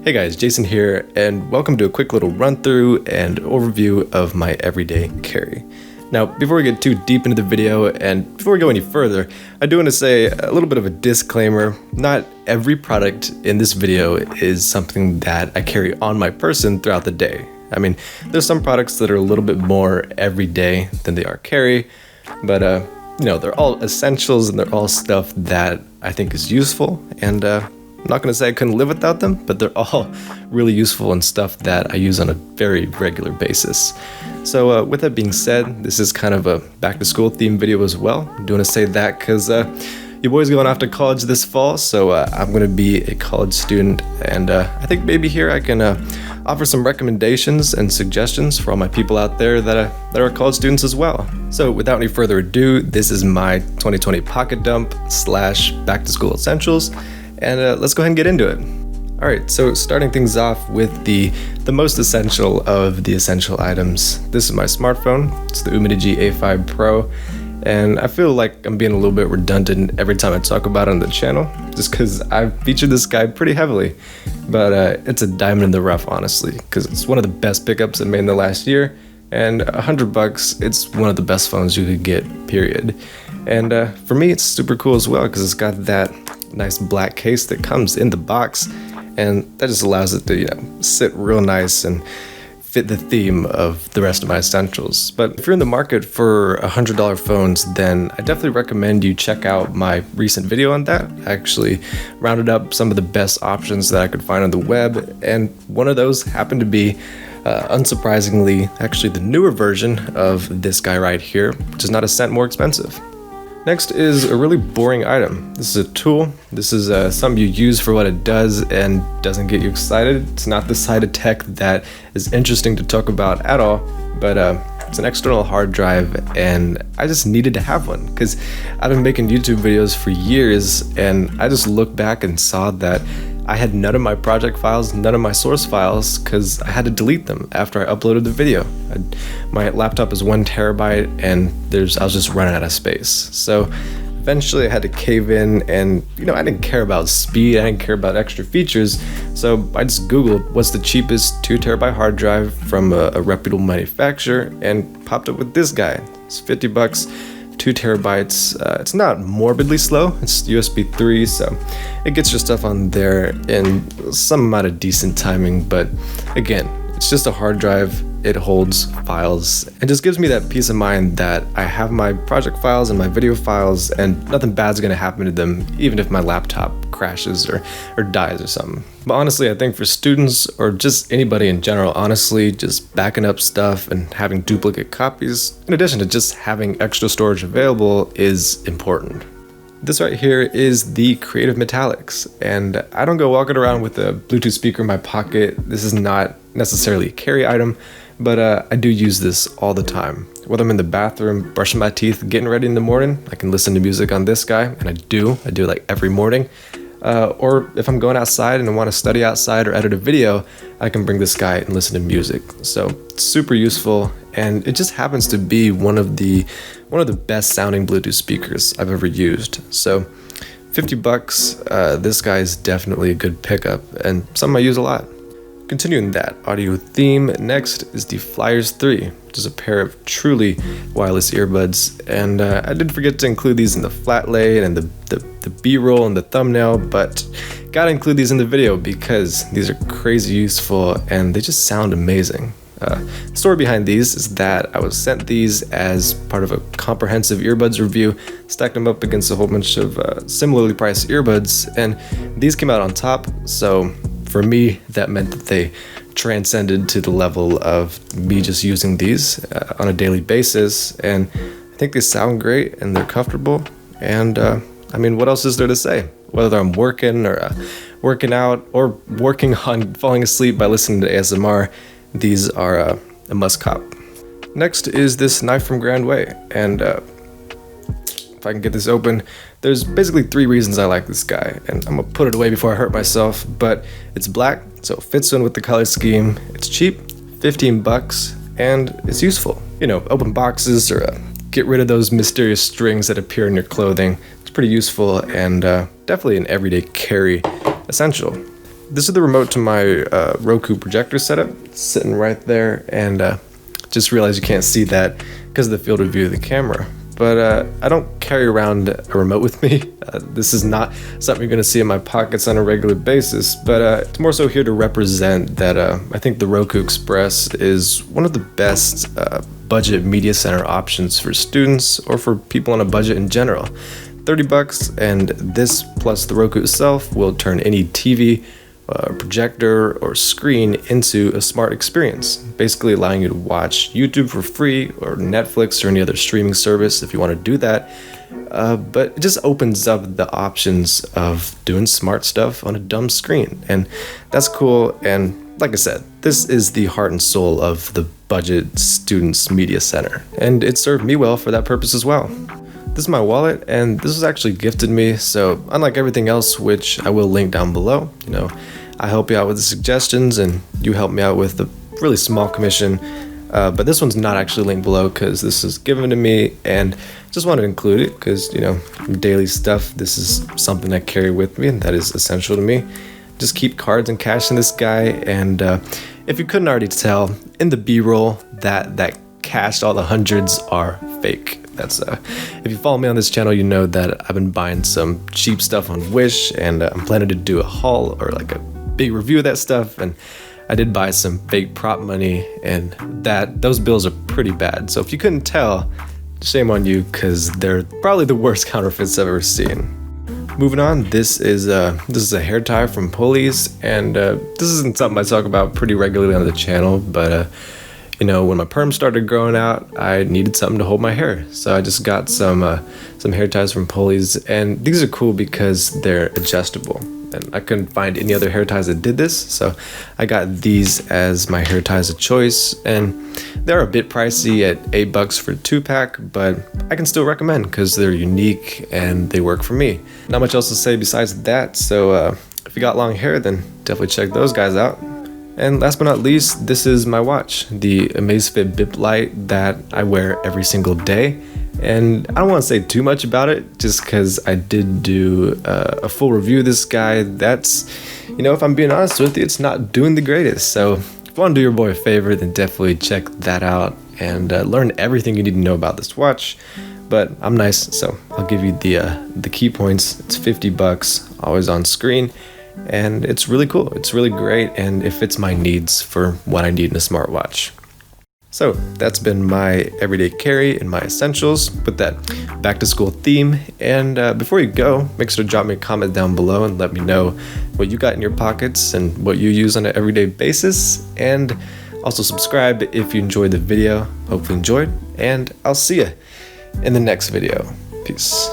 Hey guys, Jason here, and welcome to a quick little run through and overview of my everyday carry. Now, before we get too deep into the video and before we go any further, I do want to say a little bit of a disclaimer. Not every product in this video is something that I carry on my person throughout the day. I mean, there's some products that are a little bit more everyday than they are carry, but they're all essentials and they're all stuff that I think is useful, and I'm not going to say I couldn't live without them, but they're all really useful and stuff that I use on a very regular basis. So with that being said, this is kind of a back to school themed video as well. I do want to say that because your boy's going off to college this fall, so I'm going to be a college student, and I think maybe here I can offer some recommendations and suggestions for all my people out there that are college students as well. So without any further ado, this is my 2020 pocket dump / back to school essentials. And let's go ahead and get into it. All right, so starting things off with the most essential of the essential items. This is my smartphone. It's the Umidigi A5 Pro. And I feel like I'm being a little bit redundant every time I talk about it on the channel, just because I've featured this guy pretty heavily. But it's a diamond in the rough, honestly, because it's one of the best pickups I made in the last year. And $100, it's one of the best phones you could get, period. And for me, it's super cool as well, because it's got that nice black case that comes in the box, and that just allows it to sit real nice and fit the theme of the rest of my essentials. But if you're in the market for $100 phones, then I definitely recommend you check out my recent video on that. I actually rounded up some of the best options that I could find on the web, and one of those happened to be unsurprisingly actually the newer version of this guy right here, which is not a cent more expensive. Next is a really boring item. This is a tool. This is something you use for what it does and doesn't get you excited. It's not the side of tech that is interesting to talk about at all, but it's an external hard drive, and I just needed to have one because I've been making YouTube videos for years, and I just looked back and saw that I had none of my project files, none of my source files, because I had to delete them after I uploaded the video. My laptop is 1 terabyte, and I was just running out of space. So eventually I had to cave in, and I didn't care about speed, I didn't care about extra features, so I just Googled what's the cheapest 2 terabyte hard drive from a reputable manufacturer, and popped up with this guy. It's $50. 2 terabytes. It's not morbidly slow. It's USB 3, so it gets your stuff on there in some amount of decent timing. But again, it's just a hard drive. It holds files and just gives me that peace of mind that I have my project files and my video files, and nothing bad's gonna happen to them, even if my laptop crashes or dies or something. But honestly, I think for students or just anybody in general, honestly, just backing up stuff and having duplicate copies, in addition to just having extra storage available, is important. This right here is the Creative Metallics, and I don't go walking around with a Bluetooth speaker in my pocket. This is not necessarily a carry item, but I do use this all the time. Whether I'm in the bathroom, brushing my teeth, getting ready in the morning, I can listen to music on this guy, and I do like every morning. Or if I'm going outside and I want to study outside or edit a video, I can bring this guy and listen to music. So it's super useful, and it just happens to be one of the best sounding Bluetooth speakers I've ever used. So $50, this guy is definitely a good pickup and something I use a lot. Continuing that audio theme, next is the Flyers 3, which is a pair of truly wireless earbuds, and I did forget to include these in the flat lay and the B-roll and the thumbnail, but gotta include these in the video because these are crazy useful and they just sound amazing. The story behind these is that I was sent these as part of a comprehensive earbuds review, stacked them up against a whole bunch of similarly priced earbuds, and these came out on top, so for me, that meant that they transcended to the level of me just using these on a daily basis, and I think they sound great and they're comfortable, and I mean, what else is there to say? Whether I'm working or working out or working on falling asleep by listening to ASMR, these are a must cop. Next is this knife from Grand Way, and if I can get this open, there's basically 3 reasons I like this guy, and I'm gonna put it away before I hurt myself, but it's black, so it fits in with the color scheme, it's cheap, $15, and it's useful. Open boxes or get rid of those mysterious strings that appear in your clothing. It's pretty useful and definitely an everyday carry essential. this is the remote to my Roku projector setup. It's sitting right there, and just realized you can't see that because of the field of view of the camera. But I don't carry around a remote with me. This is not something you're going to see in my pockets on a regular basis, but it's more so here to represent that I think the Roku Express is one of the best budget media center options for students or for people on a budget in general. $30, and this plus the Roku itself will turn any TV, projector, or screen into a smart experience, basically allowing you to watch YouTube for free or Netflix or any other streaming service if you want to do that. But it just opens up the options of doing smart stuff on a dumb screen, and that's cool. And like I said, this is the heart and soul of the budget students media center, and it served me well for that purpose as well. This is my wallet, and this was actually gifted me, so unlike everything else, which I will link down below, I help you out with the suggestions and you help me out with the really small commission, but this one's not actually linked below because this is given to me, and just wanted to include it because, daily stuff, this is something I carry with me and that is essential to me. Just keep cards and cash in this guy, and if you couldn't already tell, in the B-roll, that cash, all the hundreds are fake. That's if you follow me on this channel, you know that I've been buying some cheap stuff on Wish, and I'm planning to do a haul or like a big review of that stuff, and I did buy some fake prop money, and those bills are pretty bad. So if you couldn't tell, shame on you, because they're probably the worst counterfeits I've ever seen. Moving on, this is a hair tie from Pulleys, and this isn't something I talk about pretty regularly on the channel, but when my perm started growing out, I needed something to hold my hair. So I just got some hair ties from Pulleys, and these are cool because they're adjustable. And I couldn't find any other hair ties that did this, so I got these as my hair ties of choice. And they're a bit pricey at $8 for a 2-pack, but I can still recommend because they're unique and they work for me. Not much else to say besides that, so if you got long hair, then definitely check those guys out. And last but not least, this is my watch, the Amazfit Bip Lite that I wear every single day. And I don't want to say too much about it just because I did do a full review of this guy. That's, if I'm being honest with you, it's not doing the greatest. So if you want to do your boy a favor, then definitely check that out and learn everything you need to know about this watch. But I'm nice, so I'll give you the key points. It's $50, always on screen. And it's really cool, it's really great, and it fits my needs for what I need in a smartwatch. So that's been my everyday carry and my essentials with that back to school theme. And before you go, make sure to drop me a comment down below and let me know what you got in your pockets and what you use on an everyday basis. And also subscribe if you enjoyed the video, hopefully enjoyed, and I'll see you in the next video. Peace.